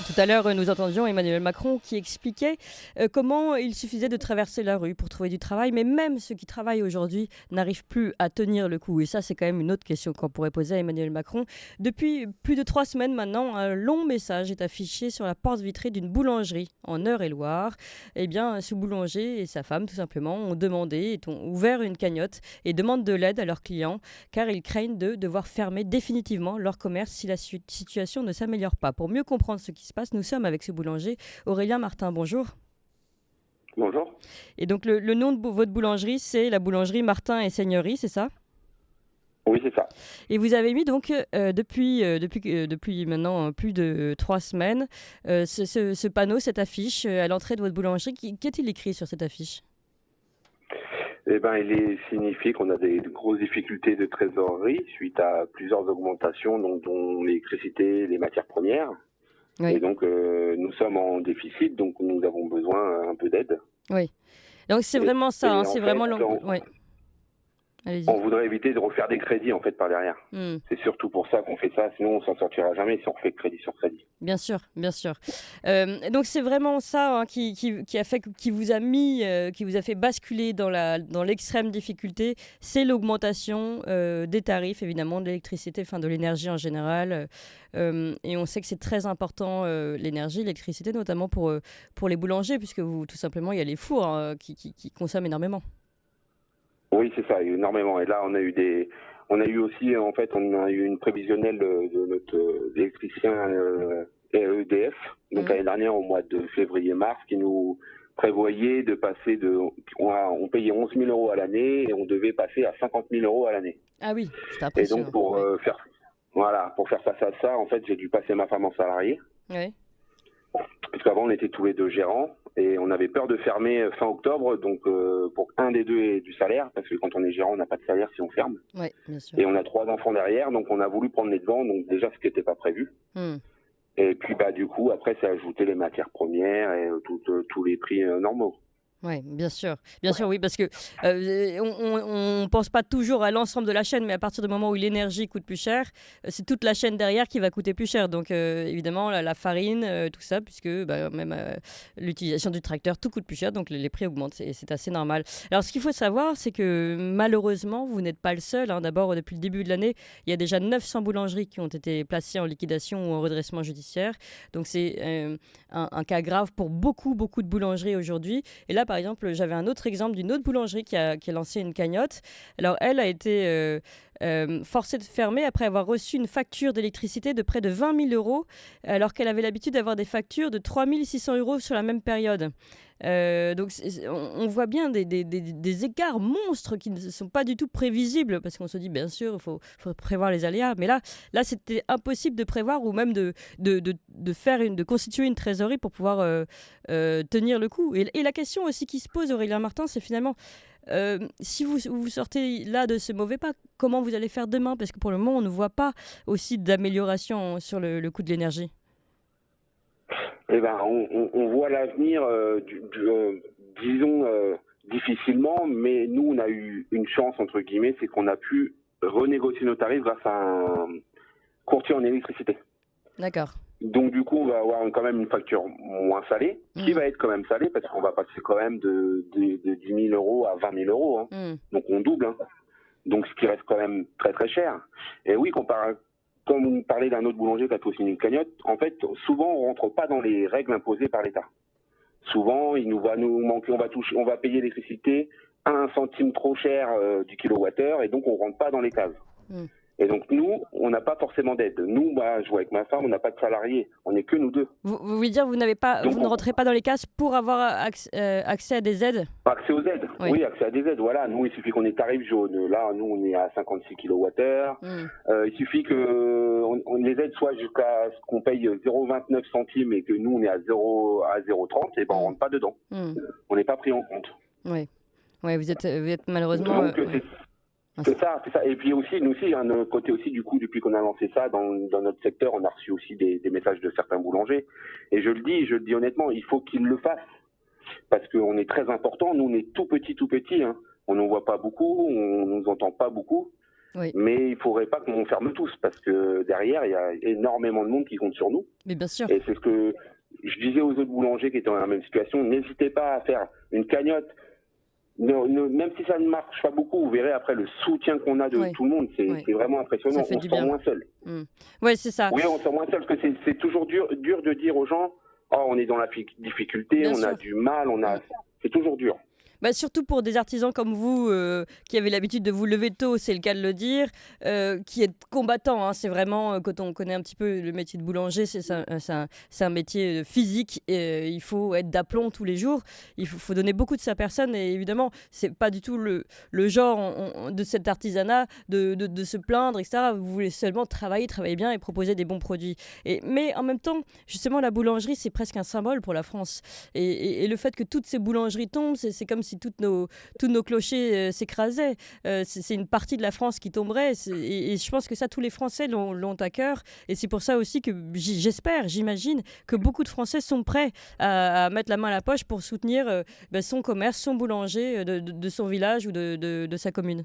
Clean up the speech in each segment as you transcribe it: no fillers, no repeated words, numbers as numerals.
Tout à l'heure, nous entendions Emmanuel Macron qui expliquait comment il suffisait de traverser la rue pour trouver du travail, mais même ceux qui travaillent aujourd'hui n'arrivent plus à tenir le coup. Et ça, c'est quand même une autre question qu'on pourrait poser à Emmanuel Macron. Depuis plus de 3 semaines maintenant, un long message est affiché sur la porte vitrée d'une boulangerie en Eure-et-Loir. Eh bien, ce boulanger et sa femme, tout simplement, ont demandé, ont ouvert une cagnotte et demandent de l'aide à leurs clients, car ils craignent de devoir fermer définitivement leur commerce si la situation ne s'améliore pas. Pour mieux comprendre ce qui se passe, nous sommes avec ce boulanger, Aurélien Martin. Bonjour. Bonjour. Et donc le nom de votre boulangerie, c'est la boulangerie Martin et Seigneurie, c'est ça? Oui, c'est ça. Et vous avez mis donc depuis maintenant plus de 3 semaines ce panneau, cette affiche à l'entrée de votre boulangerie. Qu'est-il écrit sur cette affiche? Eh ben, il est signifié qu'on a des grosses difficultés de trésorerie suite à plusieurs augmentations, dont l'électricité, les matières premières. Et Oui, donc, nous sommes en déficit, donc nous avons besoin un peu d'aide. oui. Donc c'est vraiment ça, hein, Et c'est en vraiment fait, long. Ouais, on allez-y. voudrait éviter de refaire des crédits en fait par derrière. Hmm. C'est surtout pour ça qu'on fait ça, sinon on s'en sortira jamais si on fait crédit sur crédit. Bien sûr, bien sûr. Donc c'est vraiment ça, hein, qui a fait, qui vous a mis, qui vous a fait basculer dans l'extrême difficulté, c'est l'augmentation des tarifs, évidemment, de l'électricité, enfin de l'énergie en général. Et on sait que c'est très important, l'énergie, l'électricité, notamment pour les boulangers, puisque tout simplement, il y a les fours, hein, qui consomment énormément. Oui, c'est ça, énormément. Et là, on a eu aussi, en fait, on a eu une prévisionnelle de notre électricien EDF, donc Mhm. l'année dernière au mois de février-mars, qui nous prévoyait de passer on payait 11 000 euros à l'année et on devait passer à 50 000 euros à l'année. Ah oui, c'est Et donc impressionnant. Oui. pour faire face à ça, en fait, j'ai dû passer ma femme en salarié, Ouais. parce qu'avant on était tous les deux gérants et on avait peur de fermer fin octobre, donc pour un des deux ait du salaire, parce que quand on est gérant, on n'a pas de salaire si on ferme. Ouais, bien sûr. Et on a 3 enfants derrière, donc on a voulu prendre les devants, donc déjà ce qui n'était pas prévu. Hmm. Et puis bah du coup après c'est ajouter les matières premières et tous les prix normaux. Oui, bien sûr, oui, parce que on pense pas toujours à l'ensemble de la chaîne, mais à partir du moment où l'énergie coûte plus cher, c'est toute la chaîne derrière qui va coûter plus cher. Donc évidemment, la farine, tout ça, puisque bah, même l'utilisation du tracteur, tout coûte plus cher, donc les prix augmentent, c'est assez normal. Alors ce qu'il faut savoir, c'est que malheureusement, vous n'êtes pas le seul, hein. D'abord, depuis le début de l'année, il y a déjà 900 boulangeries qui ont été placées en liquidation ou en redressement judiciaire. Donc c'est un cas grave pour beaucoup, beaucoup de boulangeries aujourd'hui. Et là, par exemple, j'avais un autre exemple d'une autre boulangerie qui a lancé une cagnotte. Alors, elle a été forcée de fermer après avoir reçu une facture d'électricité de près de 20 000 euros, alors qu'elle avait l'habitude d'avoir des factures de 3 600 euros sur la même période. Donc, on voit bien des écarts monstres qui ne sont pas du tout prévisibles, parce qu'on se dit, bien sûr, il faut prévoir les aléas. Mais là c'était impossible de prévoir ou même de constituer une trésorerie pour pouvoir tenir le coup. Et la question aussi qui se pose, Aurélien Martin, c'est finalement, si vous sortez là de ce mauvais pas, comment vous allez faire demain? Parce que pour le moment, on ne voit pas aussi d'amélioration sur le coût de l'énergie. Et ben on voit l'avenir disons difficilement, mais nous on a eu une chance entre guillemets, c'est qu'on a pu renégocier nos tarifs grâce à un courtier en électricité. D'accord. Donc du coup, on va avoir quand même une facture moins salée, qui Mm, va être quand même salée, parce qu'on va passer quand même de 10 000 euros à 20 000 euros. Hein. mm, Donc on double. Hein. Donc ce qui reste quand même très très cher. Et oui, comme on parlait d'un autre boulanger qui a aussi une cagnotte, en fait, souvent on rentre pas dans les règles imposées par l'État. Souvent, il nous va nous manquer, on va payer l'électricité à 1 centime trop cher du kilowattheure, et donc on rentre pas dans les cases. mm. Et donc nous, on n'a pas forcément d'aide. Nous, bah, je vois avec ma femme, on n'a pas de salariés. On n'est que nous deux. Vous voulez dire vous Donc ne rentrez pas dans les cases pour avoir accès à des aides? accès aux aides. Oui. Oui, accès à des aides. Voilà, nous, il suffit qu'on ait tarif jaune. Là, nous, on est à 56 kWh. Mm, Il suffit que les aides soient jusqu'à ce qu'on paye 0,29 centimes et que nous, on est à 0,30, et ben on mm, rentre pas dedans. mm. On n'est pas pris en compte. Oui. Ouais, vous êtes malheureusement. Donc Ouais. c'est ça, c'est ça. Et puis aussi, nous aussi, un côté aussi, du coup, depuis qu'on a lancé ça dans notre secteur, on a reçu aussi des messages de certains boulangers. Et je le dis honnêtement, il faut qu'ils le fassent. Parce qu'on est très important. Nous, on est tout petit, hein. On n'en voit pas beaucoup, on nous entend pas beaucoup. Oui, mais il ne faudrait pas qu'on ferme tous, parce que derrière, il y a énormément de monde qui compte sur nous. mais bien sûr. Et c'est ce que je disais aux autres boulangers qui étaient dans la même situation, n'hésitez pas à faire une cagnotte. Même si ça ne marche pas beaucoup, vous verrez après le soutien qu'on a de Oui, tout le monde, oui, c'est vraiment ça impressionnant. fait On se du sent bien. moins seul. Oui, c'est ça. Oui, on se sent moins seul, parce que c'est toujours dur de dire aux gens, oh, on est dans la difficulté, Bien on a sûr. du mal, Mm. c'est toujours dur. Bah, surtout pour des artisans comme vous qui avez l'habitude de vous lever tôt, c'est le cas de le dire, qui êtes combattants. Hein, c'est vraiment, quand on connaît un petit peu le métier de boulanger, c'est un métier physique. Et, il faut être d'aplomb tous les jours. Il faut donner beaucoup de sa personne. Et évidemment, c'est pas du tout le genre de cet artisanat de se plaindre, etc. Vous voulez seulement travailler bien et proposer des bons produits. Mais en même temps, justement, la boulangerie, c'est presque un symbole pour la France. Et le fait que toutes ces boulangeries tombent, c'est comme si tous nos clochers s'écrasaient. C'est une partie de la France qui tomberait. Et je pense que ça, tous les Français l'ont à cœur. Et c'est pour ça aussi que j'imagine que beaucoup de Français sont prêts à mettre la main à la poche pour soutenir son commerce, son boulanger de son village ou de sa commune.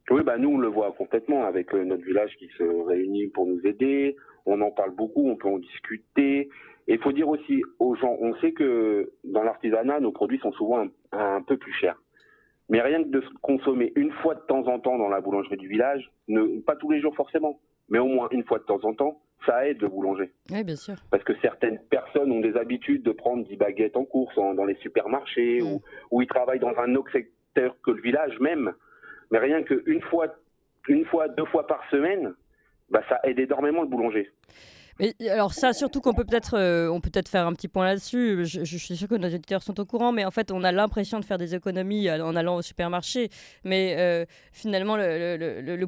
Oui, bah nous on le voit complètement avec notre village qui se réunit pour nous aider. On en parle beaucoup, on peut en discuter. Et il faut dire aussi aux gens, on sait que dans l'artisanat, nos produits sont souvent un peu plus chers. Mais rien que de se consommer une fois de temps en temps dans la boulangerie du village, pas tous les jours forcément, mais au moins une fois de temps en temps, ça aide le boulanger. Oui, bien sûr. Parce que certaines personnes ont des habitudes de prendre 10 baguettes en course dans les supermarchés ou ils travaillent dans un autre secteur que le village même. Mais rien qu'une fois, 2 fois par semaine, bah, ça aide énormément le boulanger. Mais alors ça, surtout qu'on peut peut-être faire un petit point là-dessus. Je suis sûr que nos auditeurs sont au courant, mais en fait, on a l'impression de faire des économies en allant au supermarché. Mais finalement, le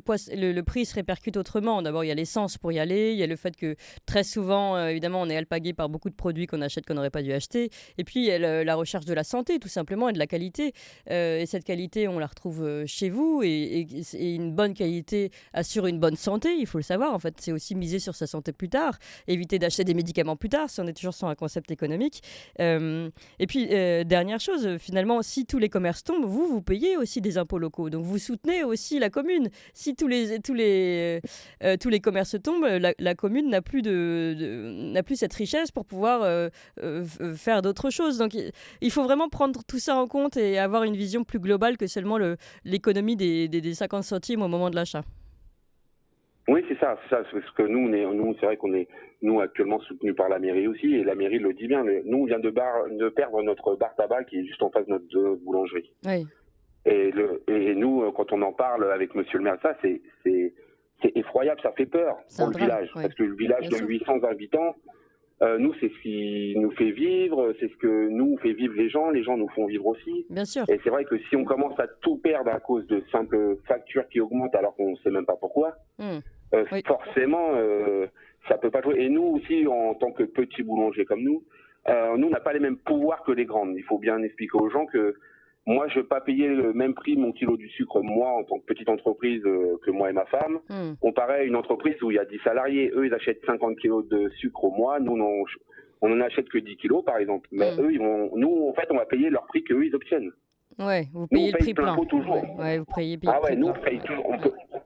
prix se répercute autrement. D'abord, il y a l'essence pour y aller. Il y a le fait que très souvent, évidemment, on est alpagué par beaucoup de produits qu'on achète qu'on n'aurait pas dû acheter. Et puis, il y a la recherche de la santé, tout simplement, et de la qualité. Et cette qualité, on la retrouve chez vous. Et une bonne qualité assure une bonne santé, il faut le savoir. En fait, c'est aussi miser sur sa santé plus tard. Éviter d'acheter des médicaments plus tard si on est toujours sur un concept économique. Et puis, dernière chose, finalement, si tous les commerces tombent, vous payez aussi des impôts locaux. Donc, vous soutenez aussi la commune. Si tous les commerces tombent, la commune n'a plus, n'a plus cette richesse pour pouvoir faire d'autres choses. Donc, il faut vraiment prendre tout ça en compte et avoir une vision plus globale que seulement l'économie des 50 centimes au moment de l'achat. Oui, c'est ça. Parce que nous, c'est vrai qu'on est, nous, actuellement soutenus par la mairie aussi, et la mairie le dit bien. Nous, on vient de perdre notre bar tabac qui est juste en face de notre boulangerie. Oui. Et nous, quand on en parle avec monsieur le maire, ça, c'est effroyable, ça fait peur pour le village. Oui. Parce que le village de 800 habitants, nous, c'est ce qui nous fait vivre, c'est ce que nous fait vivre les gens nous font vivre aussi. Bien sûr. Et c'est vrai que si on commence à tout perdre à cause de simples factures qui augmentent alors qu'on ne sait même pas pourquoi, Oui. forcément, ça peut pas jouer. Et nous aussi, en tant que petits boulangers comme nous, on n'a pas les mêmes pouvoirs que les grandes. Il faut bien expliquer aux gens que moi, je ne vais pas payer le même prix mon kilo du sucre, moi, en tant que petite entreprise, que moi et ma femme, comparé à une entreprise où il y a 10 salariés. Eux, ils achètent 50 kilos de sucre au mois. Nous, on n'en achète que 10 kilos, par exemple. Mais eux, nous, en fait, on va payer leur prix qu'eux, ils obtiennent. Ouais, vous payez le prix plein. Toujours. Ouais, vous payez ah ouais, prix nous, plein. on paye toujours.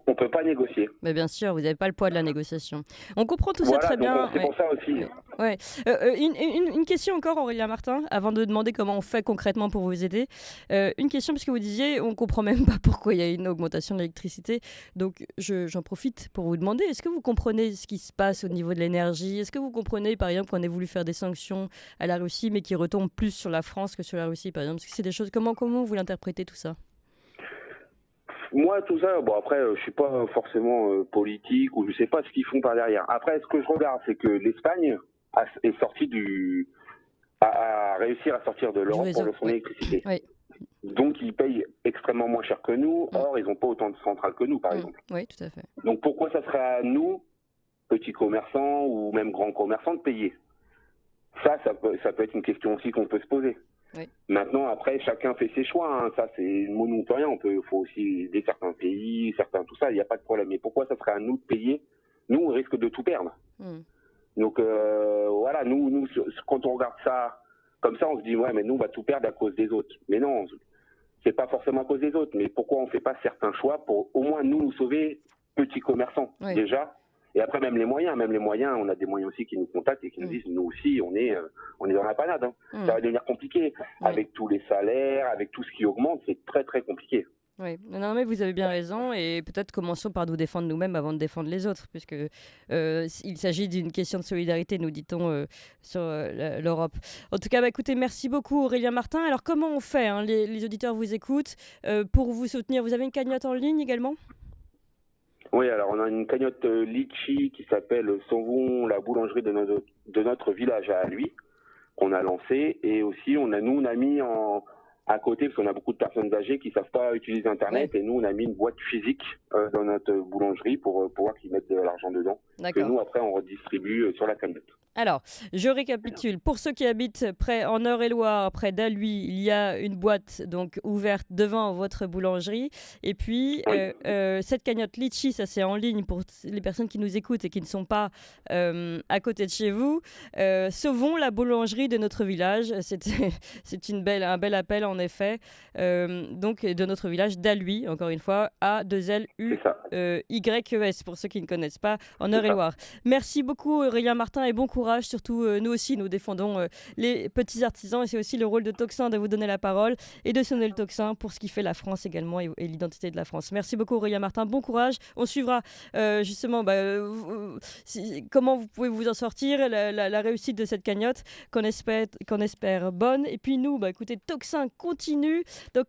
On peut pas négocier. Mais bien sûr, vous n'avez pas le poids de la négociation. On comprend tout ça très bien. C'est pour ça aussi. Ouais. Une question encore, Aurélien Martin, avant de demander comment on fait concrètement pour vous aider. Une question, parce que vous disiez, on ne comprend même pas pourquoi il y a une augmentation de l'électricité. Donc, j'en profite pour vous demander, est-ce que vous comprenez ce qui se passe au niveau de l'énergie? Est-ce que vous comprenez, par exemple, qu'on ait voulu faire des sanctions à la Russie, mais qui retombent plus sur la France que sur la Russie, par exemple? Est-ce que c'est des choses... Comment vous l'interprétez, tout ça? Moi, tout ça, bon après, je suis pas forcément politique ou je sais pas ce qu'ils font par derrière. Après, ce que je regarde, c'est que l'Espagne est sortie a réussi à sortir de l'Europe pour son électricité. Oui. Donc, ils payent extrêmement moins cher que nous. Or, ils n'ont pas autant de centrales que nous, par exemple. Oui, tout à fait. Donc, pourquoi ça serait à nous, petits commerçants ou même grands commerçants, de payer? Ça peut être une question aussi qu'on peut se poser. Oui. Maintenant, après, chacun fait ses choix. Ça, c'est nous on peut rien. Faut aussi aider certains pays, certains tout ça. Il n'y a pas de problème. Mais pourquoi ça serait à nous de payer? Nous, on risque de tout perdre. Donc voilà, nous, quand on regarde ça comme ça, on se dit ouais, mais nous, on va tout perdre à cause des autres. Mais non, c'est pas forcément à cause des autres, mais pourquoi on ne fait pas certains choix pour au moins nous sauver, petits commerçants, déjà. Et après, même les moyens, on a des moyens aussi qui nous contactent et qui nous disent, nous aussi, on est dans la panade. Hein. Ça va devenir compliqué. Avec tous les salaires, avec tout ce qui augmente, c'est très, très compliqué. Oui, non, mais vous avez bien raison, et peut-être commençons par nous défendre nous-mêmes avant de défendre les autres, puisque il s'agit d'une question de solidarité, nous dit-on, sur l'Europe. En tout cas, écoutez, merci beaucoup Aurélien Martin. Alors comment on fait, hein, les auditeurs vous écoutent, pour vous soutenir? Vous avez une cagnotte en ligne également? Oui, alors on a une cagnotte Litchi qui s'appelle Sauvons la boulangerie de notre village à lui, qu'on a lancé, et aussi on a mis à côté, parce qu'on a beaucoup de personnes âgées qui ne savent pas utiliser Internet, et nous, on a mis une boîte physique dans notre boulangerie pour pouvoir qu'ils mettent de l'argent dedans. Que nous, après, on redistribue sur la cagnotte. Alors, je récapitule. Pour ceux qui habitent en Eure-et-Loire, près d'Alluy, il y a une boîte donc ouverte devant votre boulangerie. Et puis, cette cagnotte Litchi, ça c'est en ligne pour les personnes qui nous écoutent et qui ne sont pas à côté de chez vous. Sauvons la boulangerie de notre village. C'est un bel appel, en effet. Donc, de notre village d'Alluy, encore une fois, A2LUYES, pour ceux qui ne connaissent pas, en Eure-et-Loire. Merci beaucoup, Aurélien Martin, et bon courage. Surtout, nous aussi, nous défendons les petits artisans, et c'est aussi le rôle de Tocsin de vous donner la parole et de sonner le tocsin pour ce qui fait la France également et l'identité de la France. Merci beaucoup Aurélien Martin, bon courage. On suivra justement comment vous pouvez vous en sortir, la réussite de cette cagnotte qu'on espère bonne. Et puis nous, écoutez, Tocsin continue. Donc,